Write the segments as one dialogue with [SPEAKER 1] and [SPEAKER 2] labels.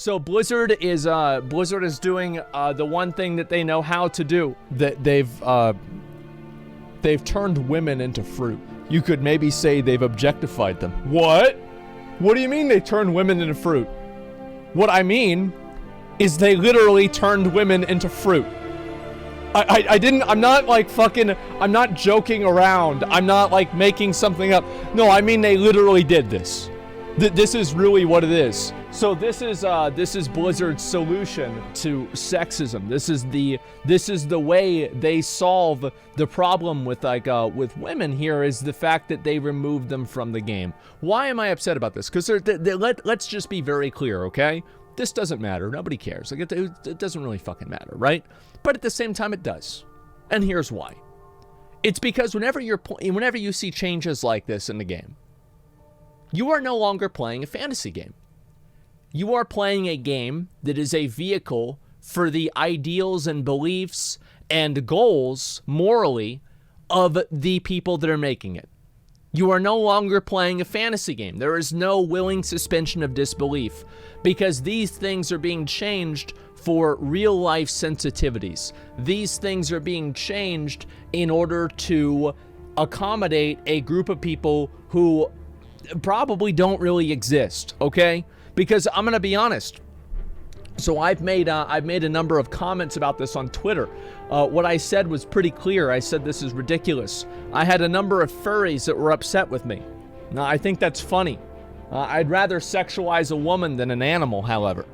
[SPEAKER 1] So Blizzard is doing the one thing that they know how to do. That they've turned women into fruit. You could maybe say they've objectified them. What? What do you mean they turned women into fruit? What I mean is they literally turned women into fruit. I'm not like fucking, I'm not joking around. I'm not like making something up. No, I mean they literally did this. This is really what it is. So this is Blizzard's solution to sexism. This is the way they solve the problem with with women here, is the fact that they removed them from the game. Why am I upset about this? Because let's just be very clear, okay? This doesn't matter. Nobody cares. Like it doesn't really fucking matter, right? But at the same time, it does. And here's why. It's because whenever you see changes like this in the game, you are no longer playing a fantasy game. You are playing a game that is a vehicle for the ideals and beliefs and goals, morally, of the people that are making it. You are no longer playing a fantasy game. There is no willing suspension of disbelief, because these things are being changed for real life sensitivities. These things are being changed in order to accommodate a group of people who probably don't really exist, okay? Because I'm gonna be honest. So I've made a number of comments about this on Twitter. What I said was pretty clear. I said this is ridiculous. I had a number of furries that were upset with me. Now, I think that's funny. I'd rather sexualize a woman than an animal, however.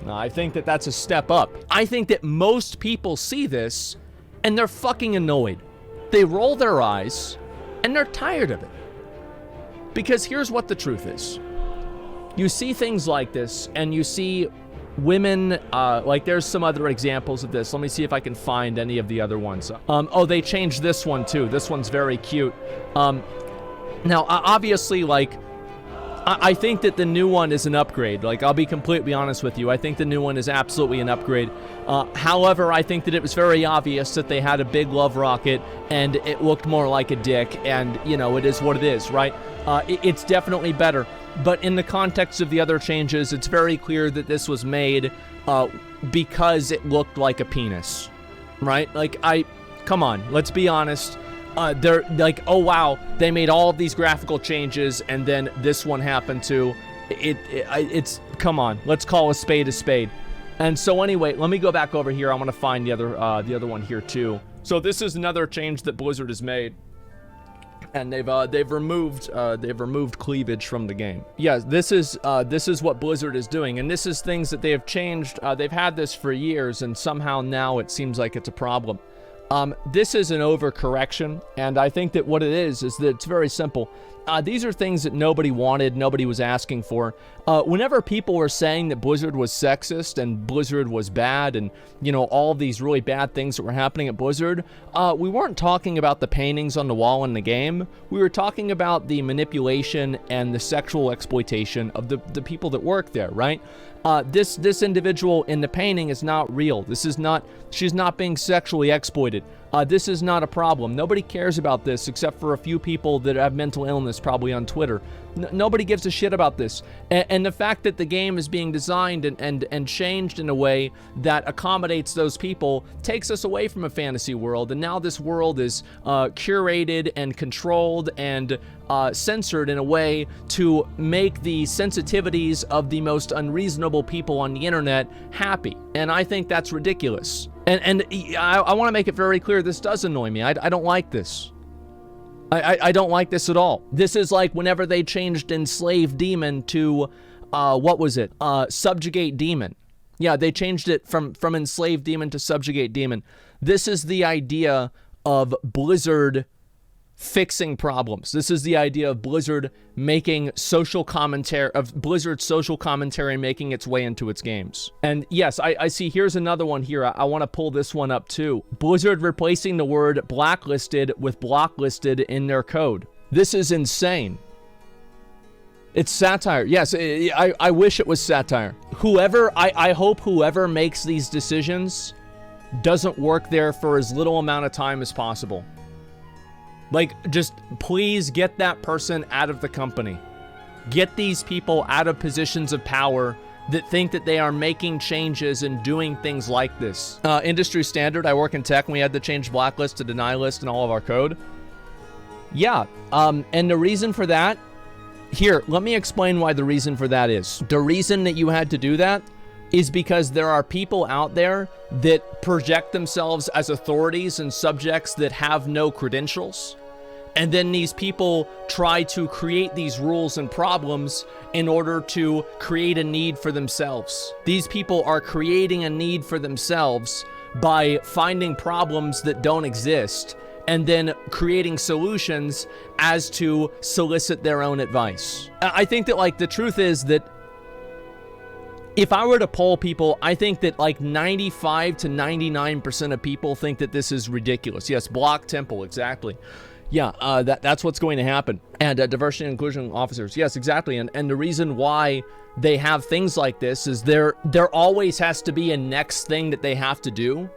[SPEAKER 1] I think that that's a step up. I think that most people see this and they're fucking annoyed. They roll their eyes and they're tired of it. Because here's what the truth is. You see things like this and you see women, like there's some other examples of this. Let me see if I can find any of the other ones. Oh, they changed this one too. This one's very cute. Now, obviously, like, I think that the new one is an upgrade. Like, I'll be completely honest with you. I think the new one is absolutely an upgrade. However, I think that it was very obvious that they had a big love rocket and it looked more like a dick, and, you know, it is what it is, right? It's definitely better. But in the context of the other changes, it's very clear that this was made because it looked like a penis, right? Like, come on, let's be honest. They're like, oh wow, they made all of these graphical changes and then this one happened too. It's come on, let's call a spade a spade. And so anyway, let me go back over here. I want to find the other one here too. So this is another change that Blizzard has made, and they've removed cleavage from the game. Yeah, this is what Blizzard is doing, and this is things that they have changed. They've had this for years, and somehow now it seems like it's a problem. This is an overcorrection, and I think that what it is that it's very simple. These are things that nobody wanted, nobody was asking for. Whenever people were saying that Blizzard was sexist and Blizzard was bad and, you know, all of these really bad things that were happening at Blizzard, we weren't talking about the paintings on the wall in the game. We were talking about the manipulation and the sexual exploitation of the people that work there, right? This individual in the painting is not real. She's not being sexually exploited. This is not a problem. Nobody cares about this except for a few people that have mental illness, probably on Twitter. Nobody gives a shit about this. And the fact that the game is being designed and changed in a way that accommodates those people takes us away from a fantasy world. And now this world is curated and controlled and censored in a way to make the sensitivities of the most unreasonable people on the internet happy. And I think that's ridiculous. And I want to make it very clear, this does annoy me. I don't like this. I don't like this at all. This is like whenever they changed Enslaved Demon to, what was it? Subjugate Demon. Yeah, they changed it from Enslaved Demon to Subjugate Demon. This is the idea of Blizzard fixing problems. This is the idea of Blizzard making social commentary, making its way into its games. And yes, I see here's another one here. I want to pull this one up too. Blizzard replacing the word blacklisted with blocklisted in their code. This is insane. It's satire. Yes, I wish it was satire. I hope whoever makes these decisions doesn't work there for as little amount of time as possible. Like, just please get that person out of the company. Get these people out of positions of power that think that they are making changes and doing things like this. Industry standard, I work in tech, and we had to change blacklist to deny list in all of our code. Yeah, and the reason for that, here, let me explain why the reason for that is. The reason that you had to do that is because there are people out there that project themselves as authorities and subjects that have no credentials. And then these people try to create these rules and problems in order to create a need for themselves. These people are creating a need for themselves by finding problems that don't exist and then creating solutions as to solicit their own advice. I think that, like, the truth is that if I were to poll people, I think that like 95 to 99% of people think that this is ridiculous. Yes, block temple, exactly. Yeah, that's what's going to happen. And diversity and inclusion officers, yes, exactly. And the reason why they have things like this is there always has to be a next thing that they have to do.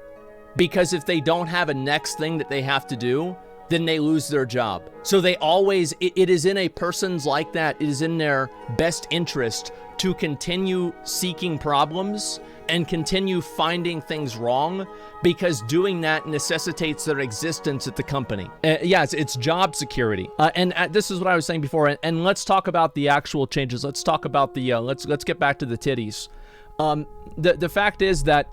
[SPEAKER 1] Because if they don't have a next thing that they have to do, then they lose their job. So they always, it is in a person's like that, it is in their best interest to continue seeking problems and continue finding things wrong, because doing that necessitates their existence at the company. Yes, it's job security. And this is what I was saying before. And let's talk about the actual changes. Let's talk about the, let's get back to the titties. The fact is that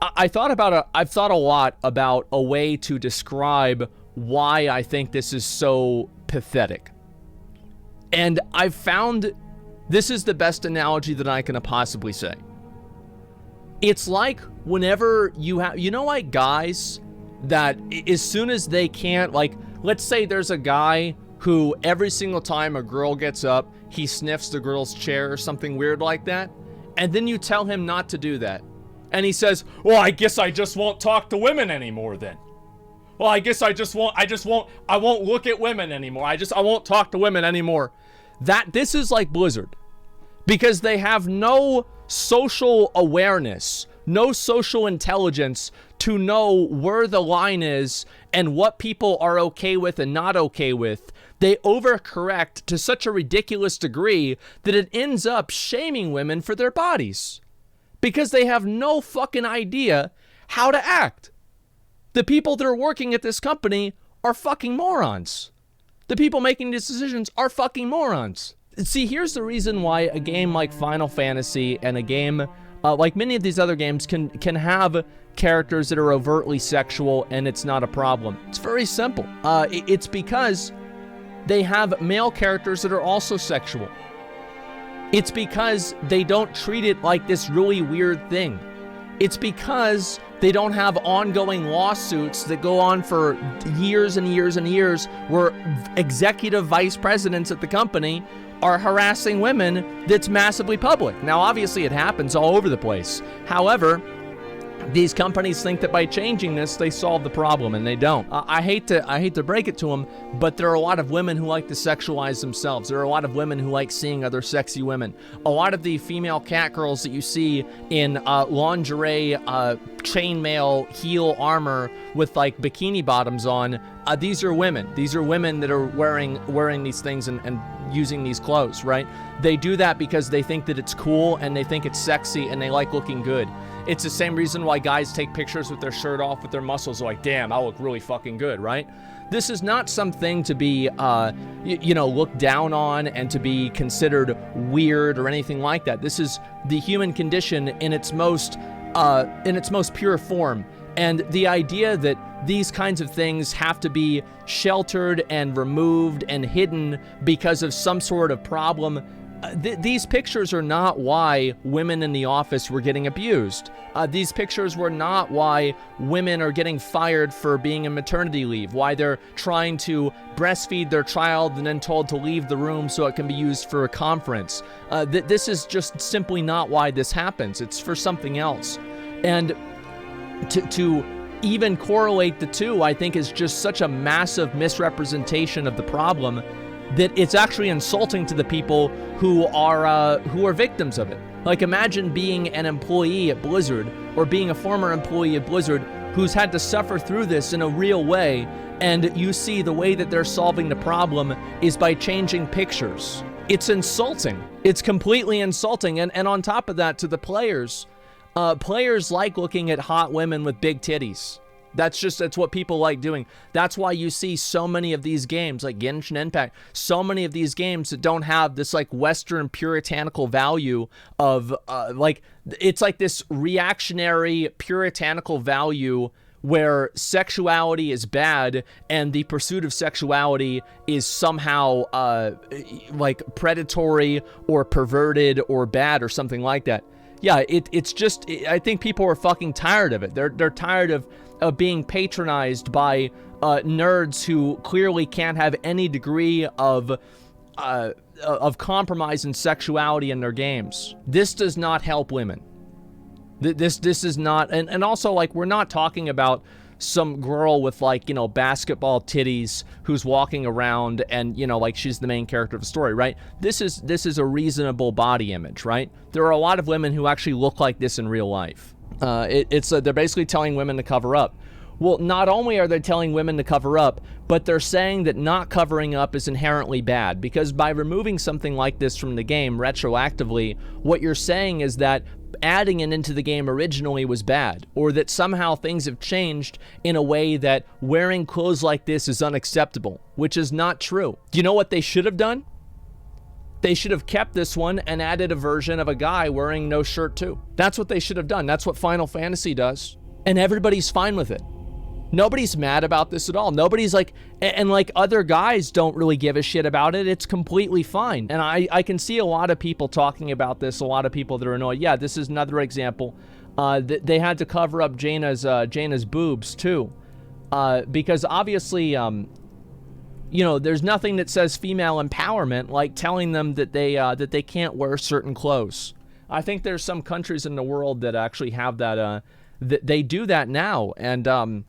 [SPEAKER 1] I've thought a lot about a way to describe why I think this is so pathetic. And I've found this is the best analogy that I can possibly say. It's like whenever you have, you know, like guys that as soon as they can't, like, let's say there's a guy who every single time a girl gets up, he sniffs the girl's chair or something weird like that. And then you tell him not to do that. And he says, well, I guess I just won't talk to women anymore then. Well, I guess I won't look at women anymore. I won't talk to women anymore. This is like Blizzard. Because they have no social awareness, no social intelligence to know where the line is and what people are okay with and not okay with. They overcorrect to such a ridiculous degree that it ends up shaming women for their bodies. Because they have no fucking idea how to act. The people that are working at this company are fucking morons. The people making these decisions are fucking morons. See, here's the reason why a game like Final Fantasy and a game like many of these other games can have characters that are overtly sexual and it's not a problem. It's very simple. It's because they have male characters that are also sexual. It's because they don't treat it like this really weird thing. It's because they don't have ongoing lawsuits that go on for years and years and years where executive vice presidents at the company are harassing women that's massively public. Now, obviously, it happens all over the place. However, these companies think that by changing this, they solve the problem, and they don't. I hate to break it to them, but there are a lot of women who like to sexualize themselves. There are a lot of women who like seeing other sexy women. A lot of the female cat girls that you see in lingerie, chainmail, heel armor with like bikini bottoms on, these are women. These are women that are wearing these things and using these clothes, right? They do that because they think that it's cool and they think it's sexy and they like looking good. It's the same reason why guys take pictures with their shirt off with their muscles like, damn, I look really fucking good, right? This is not something to be, looked down on and to be considered weird or anything like that. This is the human condition in its most pure form. And the idea that these kinds of things have to be sheltered and removed and hidden because of some sort of problem, these pictures are not why women in the office were getting abused. These pictures were not why women are getting fired for being in maternity leave, why they're trying to breastfeed their child and then told to leave the room so it can be used for a conference. This is just simply not why this happens. It's for something else. And to even correlate the two, I think, is just such a massive misrepresentation of the problem that it's actually insulting to the people who are victims of it. Like, imagine being an employee at Blizzard or being a former employee at Blizzard who's had to suffer through this in a real way, and you see the way that they're solving the problem is by changing pictures. It's insulting. It's completely insulting. And on top of that, to the players, players like looking at hot women with big titties. That's what people like doing. That's why you see so many of these games, like Genshin Impact, so many of these games that don't have this like Western puritanical value of it's like this reactionary puritanical value where sexuality is bad and the pursuit of sexuality is somehow like predatory or perverted or bad or something like that. Yeah, it's just, I think people are fucking tired of it. They're tired of being patronized by nerds who clearly can't have any degree of compromise in sexuality in their games. This does not help women. This is not, and also, like, we're not talking about some girl with, like, you know, basketball titties who's walking around and, you know, like, she's the main character of the story, right? This is a reasonable body image, right? There are a lot of women who actually look like this in real life. They're basically telling women to cover up. Well, not only are they telling women to cover up, but they're saying that not covering up is inherently bad, because by removing something like this from the game retroactively, what you're saying is that adding it into the game originally was bad, or that somehow things have changed in a way that wearing clothes like this is unacceptable, which is not true. Do you know what they should have done? They should have kept this one and added a version of a guy wearing no shirt too. That's what they should have done. That's what Final Fantasy does. And everybody's fine with it. Nobody's mad about this at all. Nobody's like, and like other guys don't really give a shit about it. It's completely fine. And I can see a lot of people talking about this, a lot of people that are annoyed. Yeah, this is another example. They had to cover up Jaina's boobs too. Because obviously, you know, there's nothing that says female empowerment like telling them that they can't wear certain clothes. I think there's some countries in the world that actually have that, that they do that now. And,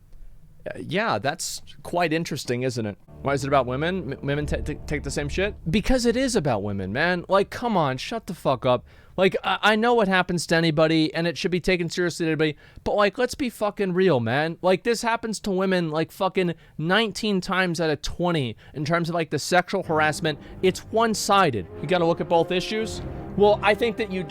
[SPEAKER 1] yeah, that's quite interesting, isn't it? Why is it about women? Women take the same shit? Because it is about women, man. Like, come on, shut the fuck up. Like, I know what happens to anybody, and it should be taken seriously to anybody, but, like, let's be fucking real, man. Like, this happens to women, like, fucking 19 times out of 20 in terms of, like, the sexual harassment. It's one-sided. You gotta look at both issues? Well, I think that you...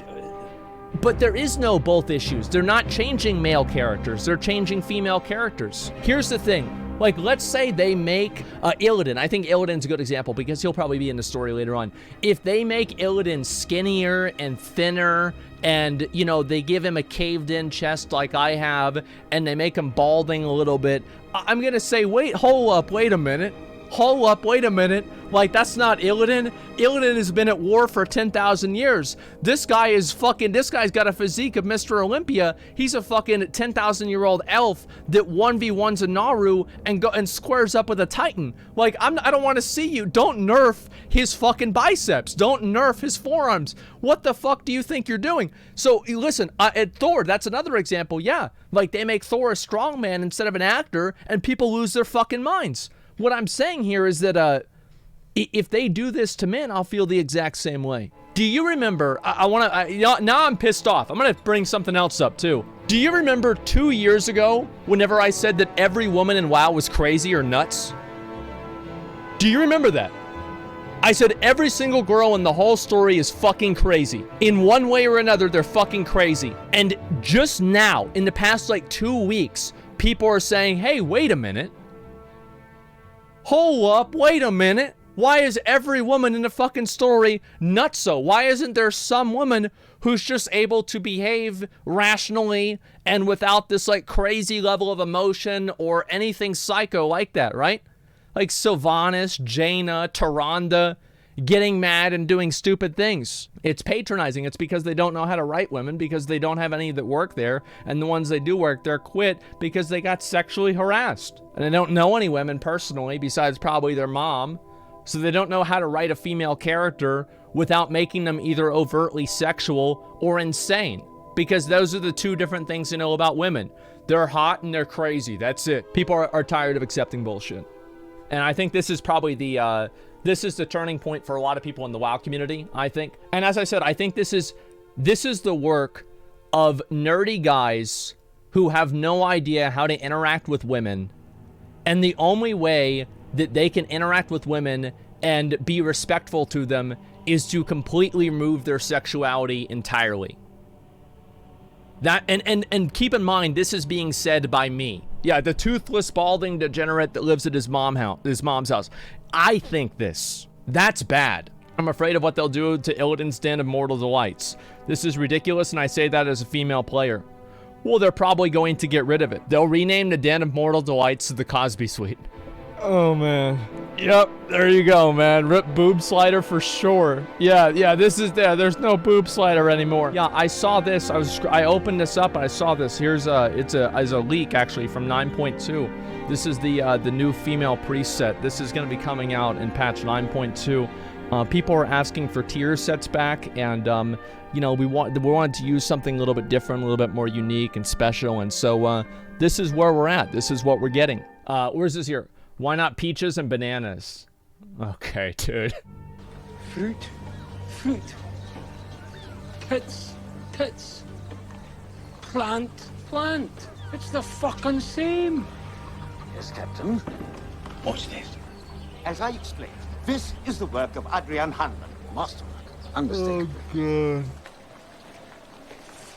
[SPEAKER 1] But there is no both issues. They're not changing male characters. They're changing female characters. Here's the thing. Like, let's say they make Illidan. I think Illidan's a good example because he'll probably be in the story later on. If they make Illidan skinnier and thinner and, you know, they give him a caved-in chest like I have and they make him balding a little bit, I'm going to say, hold up, wait a minute. Hold up, wait a minute. Like, that's not Illidan. Illidan has been at war for 10,000 years. This guy's got a physique of Mr. Olympia. He's a fucking 10,000-year-old elf that 1v1s a Naru and squares up with a Titan. Like, I don't want to see you. Don't nerf his fucking biceps. Don't nerf his forearms. What the fuck do you think you're doing? So, listen, at Thor, that's another example. Yeah, like, they make Thor a strongman instead of an actor, and people lose their fucking minds. What I'm saying here is that if they do this to men, I'll feel the exact same way. Do you remember, now I'm pissed off. I'm gonna bring something else up too. Do you remember 2 years ago, whenever I said that every woman in WoW was crazy or nuts? Do you remember that? I said every single girl in the whole story is fucking crazy. In one way or another, they're fucking crazy. And just now, in the past like 2 weeks, people are saying, hey, wait a minute. Hold up, wait a minute. Why is every woman in the fucking story nutso? Why isn't there some woman who's just able to behave rationally and without this like crazy level of emotion or anything psycho like that, right? Like Sylvanas, Jaina, Tyrande, getting mad and doing stupid things. It's patronizing. It's because they don't know how to write women, because they don't have any that work there, and the ones they do work there quit because they got sexually harassed. And they don't know any women personally besides probably their mom, so they don't know how to write a female character without making them either overtly sexual or insane, because those are the two different things to know about women. They're hot and they're crazy. That's it. People are tired of accepting bullshit. And I think this is probably this is the turning point for a lot of people in the WoW community, I think. And as I said, I think this is the work of nerdy guys who have no idea how to interact with women. And the only way that they can interact with women and be respectful to them is to completely remove their sexuality entirely. That and keep in mind, this is being said by me. Yeah, the toothless, balding degenerate that lives at his mom's house. I think this. That's bad. I'm afraid of what they'll do to Illidan's Den of Mortal Delights. This is ridiculous, and I say that as a female player. Well, they're probably going to get rid of it. They'll rename the Den of Mortal Delights to the Cosby Suite. Oh, man. Yep, there you go, man. Rip boob slider for sure. Yeah, this is there. There's no boob slider anymore. Yeah, I saw this. I opened this up and I saw this. Here's it's a leak actually from 9.2. This is the new female preset. This is going to be coming out in patch 9.2. People are asking for tier sets back, and you know, we wanted to use something a little bit different, a little bit more unique and special, and so this is where we're at. This is what we're getting. Where's this here? Why not peaches and bananas? Okay, dude.
[SPEAKER 2] Fruit. Tits. Plant. It's the fucking same.
[SPEAKER 3] Yes, Captain. Watch this. As I explained, this is the work of Adrian Hanlon, masterwork, unmistakable.
[SPEAKER 1] Oh,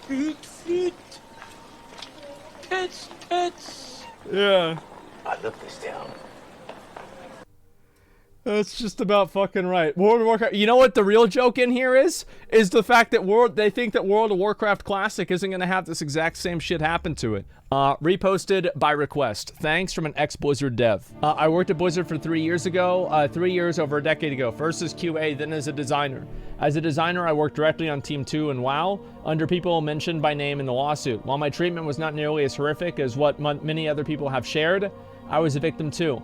[SPEAKER 1] God.
[SPEAKER 2] Feet. Tits.
[SPEAKER 1] Yeah.
[SPEAKER 3] I love this town.
[SPEAKER 1] That's just about fucking right. World of Warcraft. You know what the real joke in here is? Is the fact that they think that World of Warcraft Classic isn't going to have this exact same shit happen to it. Reposted by request. Thanks from an ex-Blizzard dev. I worked at Blizzard for 3 years ago. 3 years over a decade ago. First as QA, then as a designer. As a designer, I worked directly on Team 2 and WoW, under people mentioned by name in the lawsuit. While my treatment was not nearly as horrific as what many other people have shared, I was a victim too.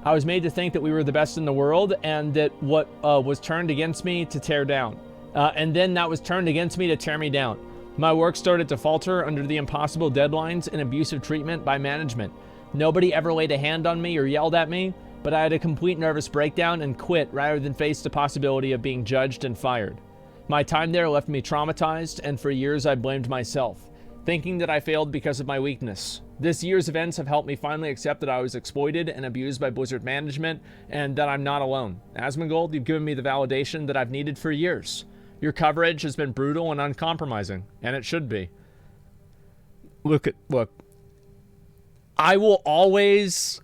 [SPEAKER 1] I was made to think that we were the best in the world, and that what was turned against me to tear down. And then that was turned against me to tear me down. My work started to falter under the impossible deadlines and abusive treatment by management. Nobody ever laid a hand on me or yelled at me, but I had a complete nervous breakdown and quit rather than face the possibility of being judged and fired. My time there left me traumatized, and for years I blamed myself, thinking that I failed because of my weakness. This year's events have helped me finally accept that I was exploited and abused by Blizzard management, and that I'm not alone. Asmongold, you've given me the validation that I've needed for years. Your coverage has been brutal and uncompromising, and it should be. Look. I will always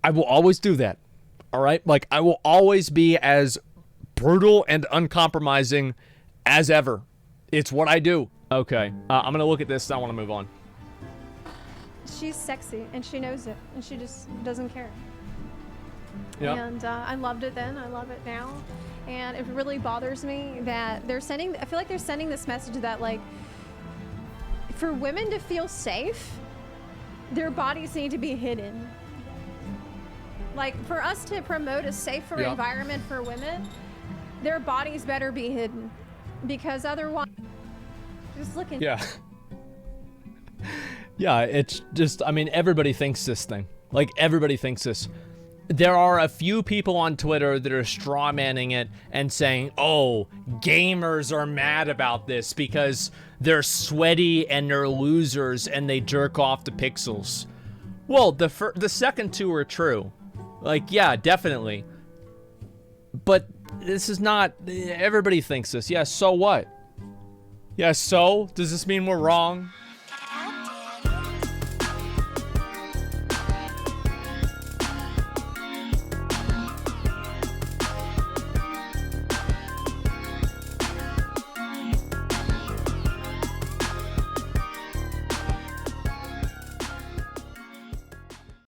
[SPEAKER 1] do that. All right? Like, I will always be as brutal and uncompromising as ever. It's what I do. Okay. I'm going to look at this, and I want to move on.
[SPEAKER 4] She's sexy, and she knows it, and she just doesn't care.
[SPEAKER 1] Yep.
[SPEAKER 4] And I loved it then, I love it now. And it really bothers me that I feel like they're sending this message that, like, for women to feel safe, their bodies need to be hidden. Like, for us to promote a safer environment for women, their bodies better be hidden. Because otherwise, just looking.
[SPEAKER 1] Yeah. Yeah, it's just, I mean, everybody thinks this thing. Like, everybody thinks this. There are a few people on Twitter that are strawmanning it and saying, oh, gamers are mad about this because they're sweaty and they're losers and they jerk off to pixels. Well, the second two are true. Like, yeah, definitely. But this is not, everybody thinks this. Yeah, so what? Yeah, so? Does this mean we're wrong?